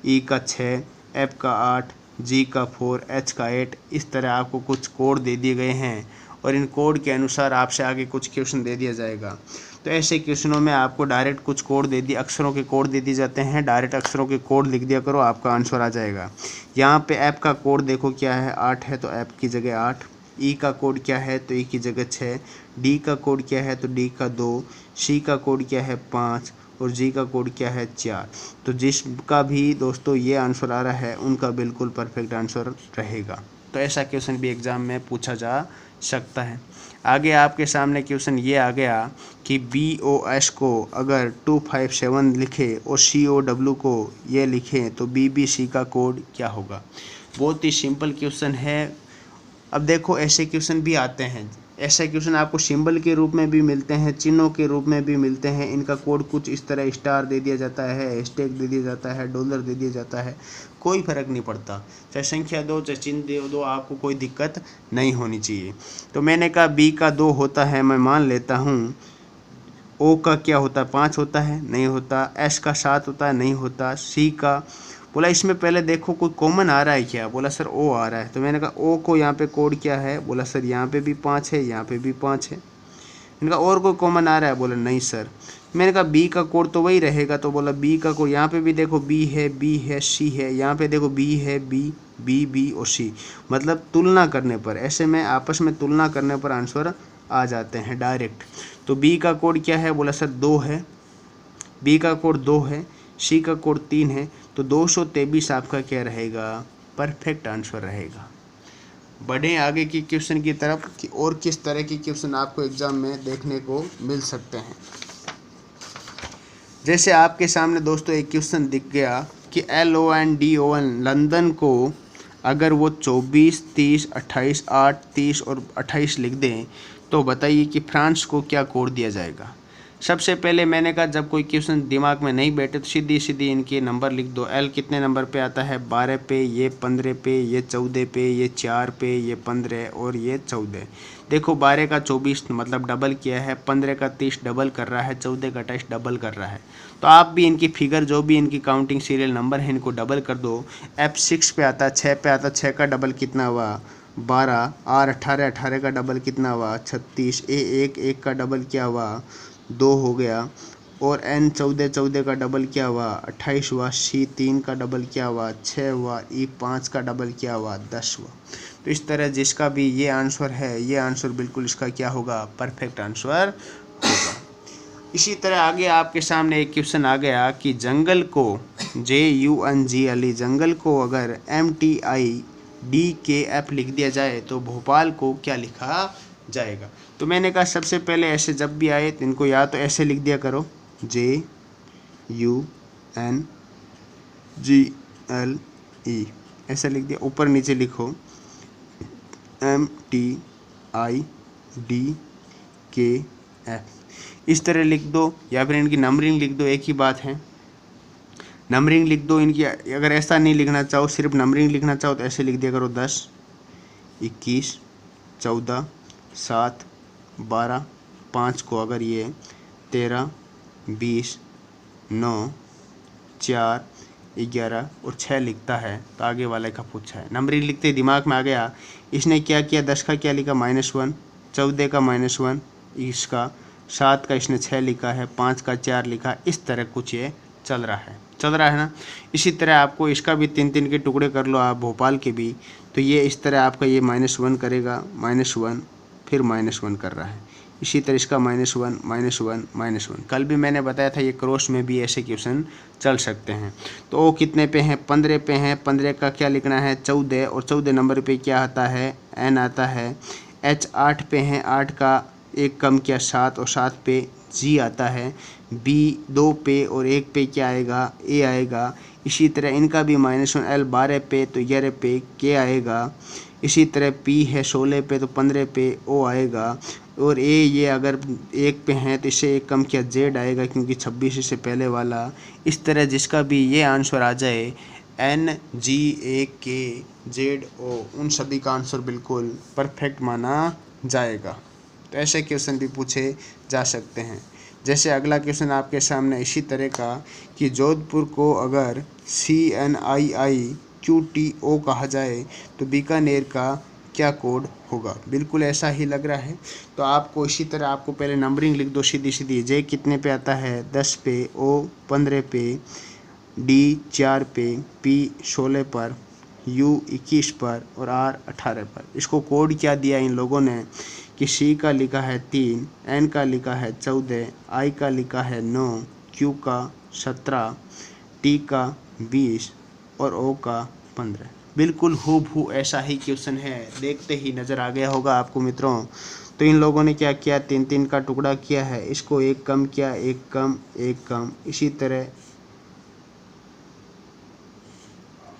E का 6, F का 8, G का 4, H का 8, इस तरह आपको कुछ कोड दे दिए गए हैं और इन कोड के अनुसार आपसे आगे कुछ क्वेश्चन दे दिया जाएगा। तो ऐसे क्वेश्चनों में आपको डायरेक्ट कुछ कोड दे दिए, अक्षरों के कोड दे दिए जाते हैं, डायरेक्ट अक्षरों के कोड लिख दिया करो, आपका आंसर आ जाएगा। यहाँ पे F का कोड देखो क्या है 8 है तो F की जगह 8, E का कोड क्या है तो E की जगह 6, D का कोड क्या है तो D का 2, C का कोड क्या है 5 और G का कोड क्या है 4। तो जिसका भी दोस्तों ये आंसर आ रहा है उनका बिल्कुल परफेक्ट आंसर रहेगा। तो ऐसा क्वेश्चन भी एग्ज़ाम में पूछा जा सकता है। आगे आपके सामने क्वेश्चन ये आ गया कि BOS को अगर 257 लिखे और COW को ये लिखें तो BBC का कोड क्या होगा। बहुत ही सिंपल क्वेश्चन है। अब देखो ऐसे क्वेश्चन भी आते हैं, ऐसे क्वेश्चन आपको सिंबल के रूप में भी मिलते हैं, चिन्हों के रूप में भी मिलते हैं। इनका कोड कुछ इस तरह स्टार दे दिया जाता है, हैशटैग दे दिया जाता है, डॉलर दे दिया जाता है, कोई फ़र्क नहीं पड़ता। चाहे संख्या दो चाहे चिन्ह दे दो, आपको कोई दिक्कत नहीं होनी चाहिए। तो मैंने कहा B का 2 होता है, मैं मान लेता हूँ। O का क्या होता है 5 होता है, नहीं होता। S का 7 होता है, नहीं होता। C का बोला इसमें पहले देखो कोई कॉमन आ रहा है क्या, बोला सर O आ रहा है। तो मैंने कहा O को यहाँ पे कोड क्या है, बोला सर यहाँ पे भी 5 है, यहाँ पे भी 5 है। मैंने कहा और कोई कॉमन आ रहा है, बोला नहीं सर। मैंने कहा B का कोड तो वही रहेगा, तो बोला B का कोड यहाँ पे भी देखो B है C है, यहाँ पे देखो B है B और C, मतलब तुलना करने पर, ऐसे में आपस में तुलना करने पर आंसर आ जाते हैं डायरेक्ट। तो B का कोड क्या है, बोला सर 2 है, B का कोड 2 है, C का कोड 3 है, तो 223 आपका क्या रहेगा परफेक्ट आंसर रहेगा। बढ़ें आगे की क्वेश्चन की तरफ कि और किस तरह की क्वेश्चन आपको एग्जाम में देखने को मिल सकते हैं। जैसे आपके सामने दोस्तों एक क्वेश्चन दिख गया कि LONDON लंदन को अगर वो 24, 30, 28, 8, 30 और 28 लिख दें तो बताइए कि फ्रांस को क्या कोड दिया जाएगा। सबसे पहले मैंने कहा जब कोई क्वेश्चन दिमाग में नहीं बैठे तो सीधी सीधी इनके नंबर लिख दो। L कितने नंबर पे आता है 12 पे, ये 15 पे, ये 14 पे, ये 4 पे, ये 15 और ये 14। देखो 12 का 24 मतलब डबल किया है, 15 का 30 डबल कर रहा है, 14 का 28 डबल कर रहा है। तो आप भी इनकी फिगर जो भी इनकी काउंटिंग सीरियल नंबर है इनको डबल कर दो। F6 पे आता है, 6 पे आता है, 6 का डबल कितना हुआ 12, R 18, 18 का डबल कितना हुआ 36, A 1 का डबल क्या हुआ 2 हो गया, और N 14, 14 का डबल क्या हुआ 28 हुआ, C 3 का डबल क्या हुआ 6 हुआ, E 5 का डबल क्या हुआ 10 हुआ। तो इस तरह जिसका भी ये आंसर है, ये आंसर बिल्कुल इसका क्या होगा परफेक्ट आंसर होगा। इसी तरह आगे आपके सामने एक क्वेश्चन आ गया कि जंगल को JUNGLE जंगल को अगर MTIDKF लिख दिया जाए तो भोपाल को क्या लिखा जाएगा। तो मैंने कहा सबसे पहले ऐसे जब भी आए तो इनको या तो ऐसे लिख दिया करो JUNGLE, ऐसा लिख दिया, ऊपर नीचे लिखो MTIDKF, इस तरह लिख दो, या फिर इनकी नंबरिंग लिख दो, एक ही बात है। नंबरिंग लिख दो इनकी, अगर ऐसा नहीं लिखना चाहो सिर्फ नंबरिंग लिखना चाहो तो ऐसे लिख दिया करो 10, 21, 14, 7, 12, 5 को अगर ये 13, 20, 9, 4, 11 और 6 लिखता है तो आगे वाले का पूछा है। नंबरिंग लिखते ही दिमाग में आ गया, इसने क्या किया, 10 का क्या लिखा -1, 14 का -1 इसका, 7 का इसने 6 लिखा है, 5 का 4 लिखा। इस तरह कुछ ये चल रहा है ना। इसी तरह आपको इसका भी 3-3 के टुकड़े कर लो आप, भोपाल के भी, तो ये इस तरह आपका ये -1 करेगा, -1 फिर -1 कर रहा है। इसी तरह इसका -1 -1 -1। कल भी मैंने बताया था ये क्रॉस में भी ऐसे क्वेश्चन चल सकते हैं। तो वो कितने पे हैं, 15 पे हैं, 15 का क्या लिखना है 14, और 14 नंबर पे क्या आता है n आता है। h 8 पे हैं, 8 का एक कम किया 7, और 7 पे g आता है। b 2 पे और 1 पे क्या आएगा, a आएगा। इसी तरह इनका भी -1 l 12 पे तो 11 पे k आएगा। इसी तरह p है 16 पे तो 15 पे o आएगा। और a ये अगर 1 पे हैं तो इससे एक कम किया z आएगा, क्योंकि 26 से पहले वाला। इस तरह जिसका भी ये आंसर आ जाए n g a k z o, उन सभी का आंसर बिल्कुल परफेक्ट माना जाएगा। तो ऐसे क्वेश्चन भी पूछे जा सकते हैं। जैसे अगला क्वेश्चन आपके सामने इसी तरह का कि जोधपुर को अगर CNIIQTO कहा जाए तो बीकानेर का क्या कोड होगा। बिल्कुल ऐसा ही लग रहा है। तो आपको इसी तरह आपको पहले नंबरिंग लिख दो सीधी सीधी। जे कितने पे आता है 10 पे, ओ 15 पे, डी 4 पे, पी 16 पर, यू 21 पर और आर 18 पर। इसको कोड क्या दिया इन लोगों ने कि सी का लिखा है 3, एन का लिखा है 14, आई का लिखा है 9, क्यू का 17, टी का 20 और ओ का 15। बिल्कुल हूबहू ऐसा ही क्वेश्चन है, देखते ही नज़र आ गया होगा आपको मित्रों। तो इन लोगों ने क्या किया, 3-3 का टुकड़ा किया है, इसको एक कम किया, एक कम एक कम, इसी तरह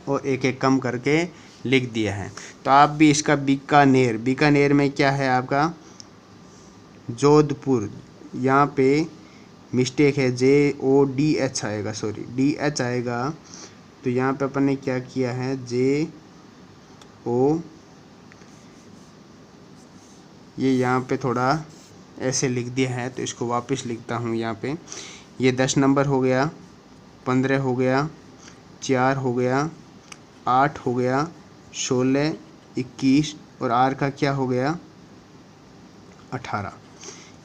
और एक एक कम करके लिख दिया है। तो आप भी इसका बीकानेर में क्या है आपका जोधपुर, यहाँ पे मिस्टेक है, JODH आएगा, सॉरी DH आएगा। तो यहाँ पे अपन ने क्या किया है JO, ये यहाँ पे थोड़ा ऐसे लिख दिया है, तो इसको वापस लिखता हूँ। यहाँ पे ये 10 नंबर हो गया, 15 हो गया, 4 हो गया, 8 हो गया, 16, 21 और आर का क्या हो गया 18।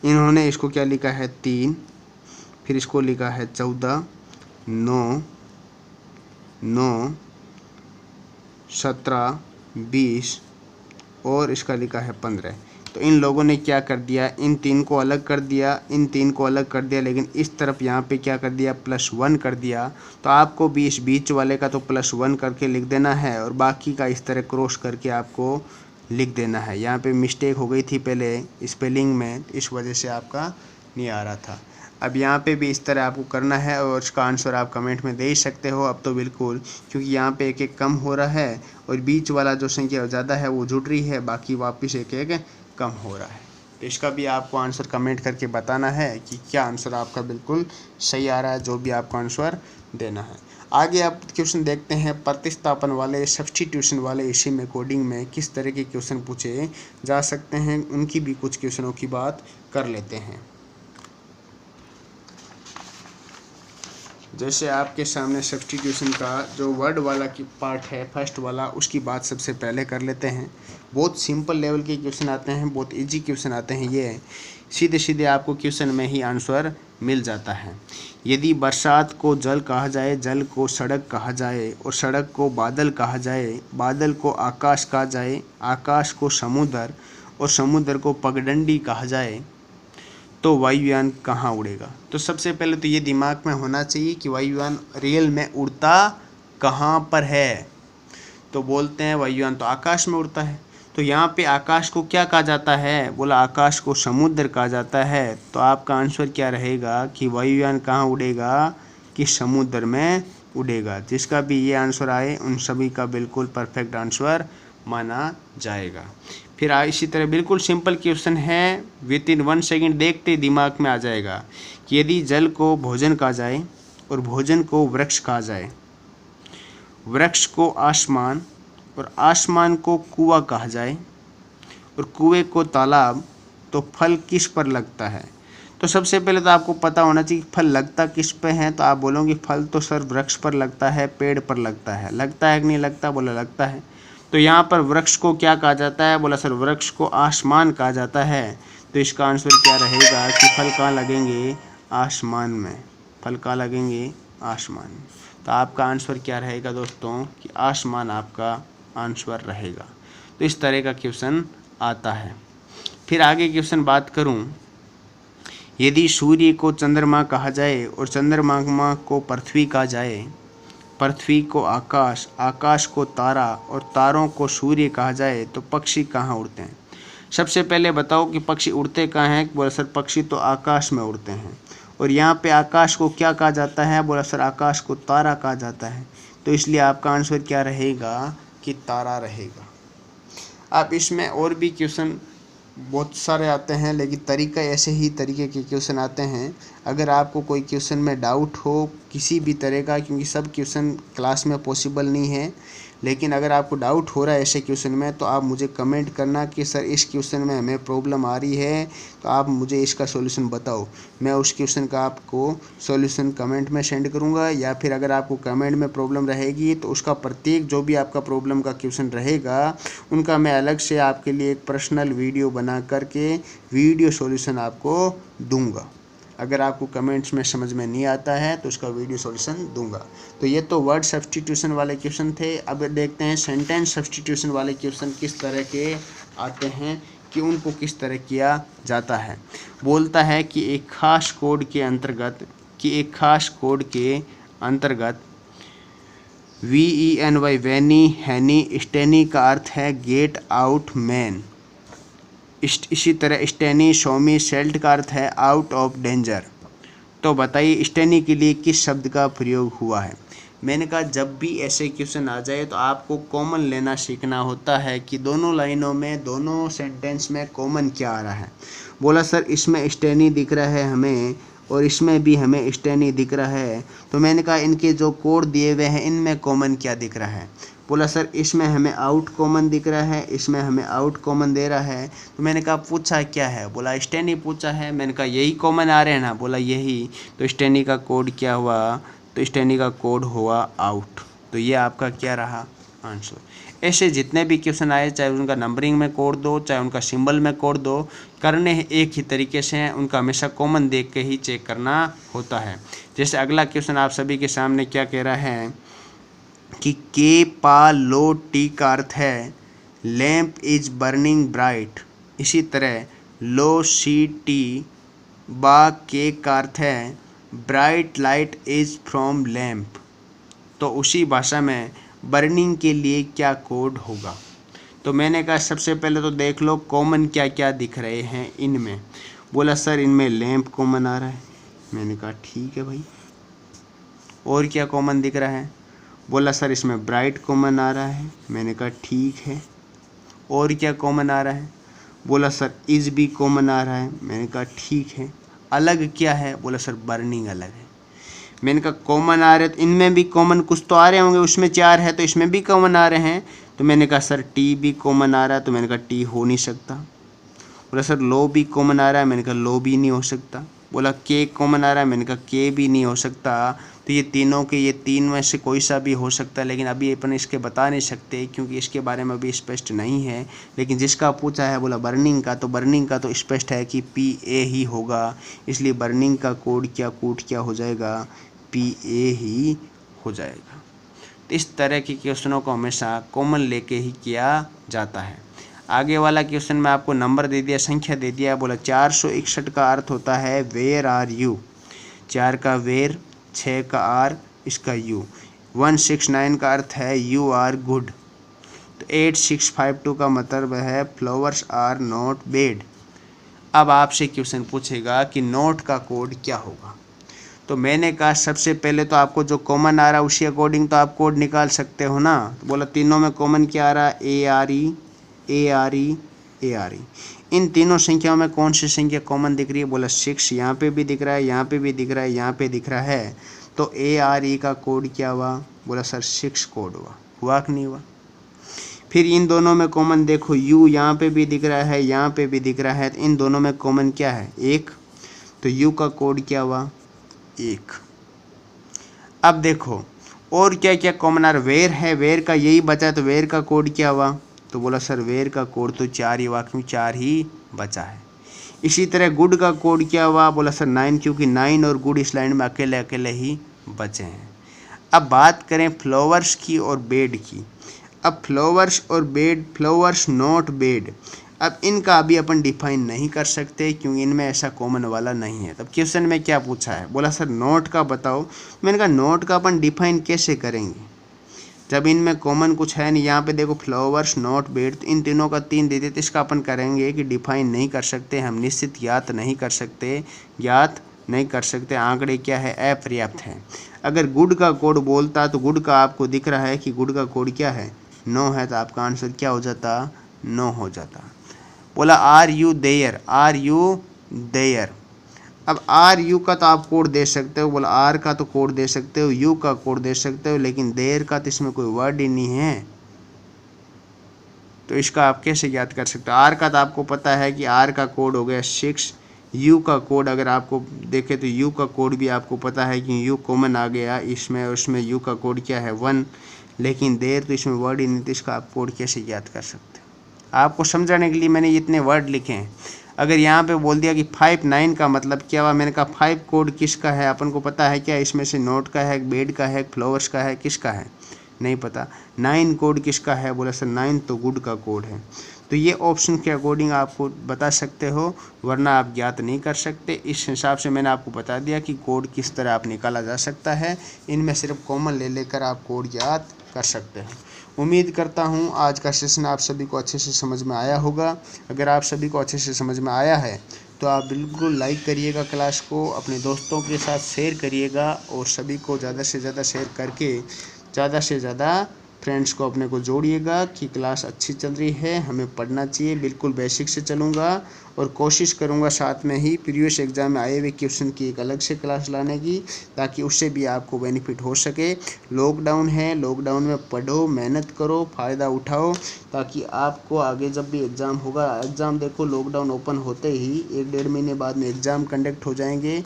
इन्होंने इसको क्या लिखा है 3, फिर इसको लिखा है 14, 9, 17, 20 और इसका लिखा है 15। तो इन लोगों ने क्या कर दिया, इन 3 को अलग कर दिया, इन 3 को अलग कर दिया, लेकिन इस तरफ यहाँ पे क्या कर दिया +1 कर दिया। तो आपको भी इस बीच वाले का तो +1 करके लिख देना है और बाकी का इस तरह क्रॉस करके आपको लिख देना है। यहाँ पे मिस्टेक हो गई थी पहले स्पेलिंग में, इस वजह से आपका नहीं आ रहा था। अब यहाँ पे भी इस तरह आपको करना है और इसका आंसर आप कमेंट में दे ही सकते हो अब तो बिल्कुल, क्योंकि यहाँ पे एक एक कम हो रहा है और बीच वाला जो संख्या ज़्यादा है वो जुड़ रही है, बाकी वापस एक एक कम हो रहा है। तो इसका भी आपको आंसर कमेंट करके बताना है कि क्या आंसर आपका बिल्कुल सही आ रहा है, जो भी आपका आंसर देना है। आगे आप क्वेश्चन देखते हैं प्रतिस्थापन वाले, सब्स्टिट्यूशन वाले, इसी में कोडिंग में किस तरह के क्वेश्चन पूछे जा सकते हैं, उनकी भी कुछ क्वेश्चनों की बात कर लेते हैं। जैसे आपके सामने सब्स्टिट्यूशन का जो वर्ड वाला की पार्ट है फर्स्ट वाला, उसकी बात सबसे पहले कर लेते हैं। बहुत सिंपल लेवल के क्वेश्चन आते हैं, बहुत इजी क्वेश्चन आते हैं। ये सीधे सीधे आपको क्वेश्चन में ही आंसर मिल जाता है। यदि बरसात को जल कहा जाए, जल को सड़क कहा जाए और सड़क को बादल कहा जाए, बादल को आकाश कहा जाए, आकाश को समुद्र और समुद्र को पगडंडी कहा जाए, तो वायुयान कहाँ उड़ेगा। तो सबसे पहले तो ये दिमाग में होना चाहिए कि वायुयान रियल में उड़ता कहाँ पर है। तो बोलते हैं वायुयान तो आकाश में उड़ता है। तो यहाँ पे आकाश को क्या कहा जाता है, बोला आकाश को समुद्र कहा जाता है। तो आपका आंसर क्या रहेगा कि वायुयान कहाँ उड़ेगा, कि समुद्र में उड़ेगा। जिसका भी ये आंसर आए उन सभी का बिल्कुल परफेक्ट आंसर माना जाएगा। फिर इसी तरह बिल्कुल सिंपल क्वेश्चन है, विद इन 1 सेकेंड देखते दिमाग में आ जाएगा कि यदि जल को भोजन कहा जाए और भोजन को वृक्ष कहा जाए, वृक्ष को आसमान और आसमान को कुआं कहा जाए और कुएं को तालाब, तो फल किस पर लगता है। तो सबसे पहले तो आपको पता होना चाहिए फल लगता किस पे है। तो आप बोलोगे फल तो सर वृक्ष पर लगता है, पेड़ पर लगता है। लगता है कि नहीं लगता? बोला लगता है। तो यहाँ पर वृक्ष को क्या कहा जाता है? बोला सर वृक्ष को आसमान कहा जाता है। तो इसका आंसर क्या रहेगा कि फल कहाँ लगेंगे? आसमान में। फल कहाँ लगेंगे? आसमान में। तो आपका आंसर क्या रहेगा दोस्तों कि आसमान आपका आंसर रहेगा। तो इस तरह का क्वेश्चन आता है। फिर आगे क्वेश्चन बात करूं, यदि सूर्य को चंद्रमा कहा जाए और चंद्रमा को पृथ्वी कहा जाए, पृथ्वी को आकाश, आकाश को तारा और तारों को सूर्य कहा जाए तो पक्षी कहाँ उड़ते हैं? सबसे पहले बताओ कि पक्षी उड़ते कहाँ हैं? बोला सर पक्षी तो आकाश में उड़ते हैं। और यहाँ पे आकाश को क्या कहा जाता है? बोला सर आकाश को तारा कहा जाता है। तो इसलिए आपका आंसर क्या रहेगा कि तारा रहेगा। अब इसमें और भी क्वेश्चन बहुत सारे आते हैं, लेकिन तरीका ऐसे ही तरीके के क्वेश्चन आते हैं। अगर आपको कोई क्वेश्चन में डाउट हो किसी भी तरह का, क्योंकि सब क्वेश्चन क्लास में पॉसिबल नहीं है, लेकिन अगर आपको डाउट हो रहा है ऐसे क्वेश्चन में तो आप मुझे कमेंट करना कि सर इस क्वेश्चन में हमें प्रॉब्लम आ रही है, तो आप मुझे इसका सॉल्यूशन बताओ। मैं उस क्वेश्चन का आपको सॉल्यूशन कमेंट में सेंड करूंगा, या फिर अगर आपको कमेंट में प्रॉब्लम रहेगी तो उसका प्रत्येक जो भी आपका प्रॉब्लम का क्वेश्चन रहेगा उनका मैं अलग से आपके लिए एक पर्सनल वीडियो बना करके वीडियो सॉल्यूशन आपको दूंगा। अगर आपको कमेंट्स में समझ में नहीं आता है तो उसका वीडियो सॉल्यूशन दूंगा। तो ये तो वर्ड सब्स्टिट्यूशन वाले क्वेश्चन थे। अब देखते हैं सेंटेंस सब्स्टिट्यूशन वाले क्वेश्चन किस तरह के आते हैं कि उनको किस तरह किया जाता है। बोलता है कि एक खास कोड के अंतर्गत VENY वैनी हैनी स्टेनी का अर्थ है गेट आउट मैन। इसी तरह स्टेनी शोमी सेल्ट का अर्थ है आउट ऑफ डेंजर। तो बताइए स्टेनी के लिए किस शब्द का प्रयोग हुआ है? मैंने कहा जब भी ऐसे क्वेश्चन आ जाए तो आपको कॉमन लेना सीखना होता है कि दोनों लाइनों में, दोनों सेंटेंस में कॉमन क्या आ रहा है। बोला सर इसमें स्टेनी दिख रहा है हमें और इसमें भी हमें स्टेनी दिख रहा है, तो मैंने कहा इनके जो कोड दिए हुए हैं इनमें कॉमन क्या दिख रहा है? बोला सर इसमें हमें आउट कॉमन दिख रहा है, इसमें हमें आउट कॉमन दे रहा है। तो मैंने कहा पूछा क्या है? बोला स्टेनी पूछा है। मैंने कहा यही कॉमन आ रहे हैं ना? बोला यही। तो स्टेनी का कोड क्या हुआ? तो स्टेनी का कोड हुआ आउट। तो ये आपका क्या रहा? आंसर। ऐसे जितने भी क्वेश्चन आए, चाहे उनका नंबरिंग में कोड दो, चाहे उनका सिंबल में कोड दो, करने एक ही तरीके से हैं, उनका हमेशा कॉमन देख के ही चेक करना होता है। जैसे अगला क्वेश्चन आप सभी के सामने क्या कह रहा है कि के पा लो टी का अर्थ है लैम्प इज बर्निंग ब्राइट। इसी तरह लो सी टी बा के का अर्थ है bright light is from lamp. तो उसी भाषा में बर्निंग के लिए क्या कोड होगा? तो मैंने कहा सबसे पहले तो देख लो कॉमन क्या क्या दिख रहे हैं इनमें। बोला सर इनमें लैम्प कॉमन आ रहा है। मैंने कहा ठीक है भाई। और क्या कॉमन दिख रहा है? बोला सर इसमें ब्राइट कॉमन आ रहा है। मैंने कहा ठीक है। और क्या कॉमन आ रहा है? बोला सर इज भी कॉमन आ रहा है। मैंने कहा ठीक है। अलग क्या है? बोला सर बर्निंग अलग है। मैंने कहा कॉमन आ रहे तो इनमें भी कॉमन कुछ तो आ रहे होंगे, उसमें 4 है तो इसमें भी कॉमन आ रहे हैं। तो मैंने कहा सर टी भी कॉमन आ रहा है। तो मैंने कहा टी हो नहीं सकता। बोला सर लो भी कॉमन आ रहा है। मैंने कहा लो भी नहीं हो सकता। बोला के कॉमन आ रहा है। मैंने कहा के भी नहीं हो सकता। तो ये तीनों के, ये 3 में से कोई सा भी हो सकता है, लेकिन अभी अपन इसके बता नहीं सकते क्योंकि इसके बारे में अभी स्पष्ट नहीं है। लेकिन जिसका पूछा है बोला बर्निंग का, तो बर्निंग का तो स्पष्ट है कि PA ही होगा। इसलिए बर्निंग का कोड क्या हो जाएगा? PA ही हो जाएगा। तो इस तरह के क्वेश्चनों को हमेशा कॉमन लेके ही किया जाता है। आगे वाला क्वेश्चन में आपको नंबर दे दिया, संख्या दे दिया। बोला 461 का अर्थ होता है वेयर आर यू। 4 का वेयर, 6 का आर, इसका यू। 169 का अर्थ है यू आर गुड। तो 8652 का मतलब है फ्लावर्स आर नॉट बैड। अब आपसे क्वेश्चन पूछेगा कि नोट का कोड क्या होगा। तो मैंने कहा सबसे पहले तो आपको जो कॉमन आ रहा है उसी अकॉर्डिंग तो आप कोड निकाल सकते हो ना। तो बोला तीनों में कॉमन क्या आ रहा है? ARE। इन तीनों संख्याओं में कौन सी संख्या कॉमन दिख रही है? बोला 6। यहाँ पे भी दिख रहा है, यहाँ पे भी दिख रहा है, यहाँ पे दिख रहा है। तो ARE का कोड क्या हुआ? बोला सर 6 कोड हुआ कि नहीं हुआ? फिर इन दोनों में कॉमन देखो, U यहाँ पे भी दिख रहा है, यहाँ पे भी दिख रहा है। तो इन दोनों में कॉमन क्या है? 1। तो यू का कोड क्या हुआ 1। अब देखो और क्या क्या कॉमन आ रहा, वेयर है, वेयर का यही बचा, तो वेयर का कोड क्या हुआ, तो बोला सर वेयर का कोड तो 4 ही हुआ, क्यों 4 ही बचा है। इसी तरह गुड का कोड क्या हुआ, बोला सर 9, क्योंकि 9 और गुड इस लाइन में अकेले अकेले ही बचे हैं। अब बात करें फ्लावर्स की और बेड की। अब फ्लावर्स और बेड, फ्लावर्स नॉट बेड, अब इनका अभी अपन डिफाइन नहीं कर सकते क्योंकि इनमें ऐसा कॉमन वाला नहीं है। तब क्वेश्चन में क्या पूछा है, बोला सर नोट का बताओ। मैंने कहा नोट का अपन डिफाइन कैसे करेंगे जब इनमें कॉमन कुछ है नहीं। यहाँ पे देखो फ्लावर्स नॉट बेड, तो इन तीनों का 3 दे देते, इसका अपन करेंगे कि डिफाइन नहीं कर सकते, हम निश्चित ज्ञात नहीं कर सकते, ज्ञात नहीं कर सकते, आंकड़े क्या है अपर्याप्त है। अगर गुड का कोड बोलता तो गुड का आपको दिख रहा है कि गुड का कोड क्या है 9 है, तो आपका आंसर क्या हो जाता 9 हो जाता। बोला are you there, are you there, अब आर यू का तो आप कोड दे सकते हो, बोला आर का तो कोड दे सकते हो, यू का कोड दे सकते हो, लेकिन देयर का तो इसमें कोई वर्ड ही नहीं है, तो इसका आप कैसे याद कर सकते हो। आर का तो आपको पता है कि आर का कोड हो गया 6, यू का कोड अगर आपको देखे तो यू का कोड भी आपको पता है कि यू कॉमन आ गया इसमें, उसमें यू का कोड क्या है 1, लेकिन देयर तो इसमें वर्ड ही नहीं, तो इसका आप कोड कैसे याद कर सकते हो। आपको समझाने के लिए मैंने इतने वर्ड लिखे हैं। अगर यहाँ पे बोल दिया कि 5 9 का मतलब क्या हुआ, मैंने कहा 5 कोड किसका है, अपन को पता है क्या, इसमें से नोट का है, बेड का है, फ्लावर्स का है, किसका है नहीं पता। 9 कोड किसका है, बोला सर 9 तो गुड का कोड है। तो ये ऑप्शन के अकॉर्डिंग आपको बता सकते हो, वरना आप ज्ञात नहीं कर सकते। इस हिसाब से मैंने आपको बता दिया कि कोड किस तरह आप निकाला जा सकता है, इनमें सिर्फ कॉमन ले लेकर आप कोड ज्ञात कर सकते हैं। उम्मीद करता हूँ आज का सेशन आप सभी को अच्छे से समझ में आया होगा। अगर आप सभी को अच्छे से समझ में आया है तो आप बिल्कुल लाइक करिएगा, क्लास को अपने दोस्तों के साथ शेयर करिएगा, और सभी को ज़्यादा से ज़्यादा शेयर करके ज़्यादा से ज़्यादा फ्रेंड्स को अपने को जोड़िएगा कि क्लास अच्छी चल रही है, हमें पढ़ना चाहिए। बिल्कुल बेसिक से चलूँगा और कोशिश करूँगा साथ में ही प्रीवियस एग्ज़ाम में आए हुए क्वेश्चन की एक अलग से क्लास लाने की, ताकि उससे भी आपको बेनिफिट हो सके। लॉकडाउन है, लॉकडाउन में पढ़ो, मेहनत करो, फ़ायदा उठाओ, ताकि आपको आगे जब भी एग्ज़ाम होगा, एग्ज़ाम देखो लॉकडाउन ओपन होते ही 1-1.5 महीने बाद में एग्ज़ाम कंडक्ट हो जाएंगे,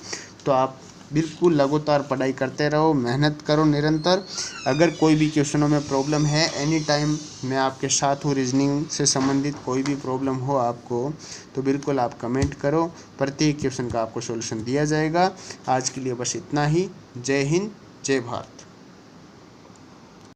तो आप बिल्कुल लगातार पढ़ाई करते रहो, मेहनत करो निरंतर। अगर कोई भी क्वेश्चनों में प्रॉब्लम है, एनी टाइम मैं आपके साथ हूँ। रीजनिंग से संबंधित कोई भी प्रॉब्लम हो आपको तो बिल्कुल आप कमेंट करो, प्रत्येक क्वेश्चन का आपको सॉल्यूशन दिया जाएगा। आज के लिए बस इतना ही। जय हिंद, जय भारत।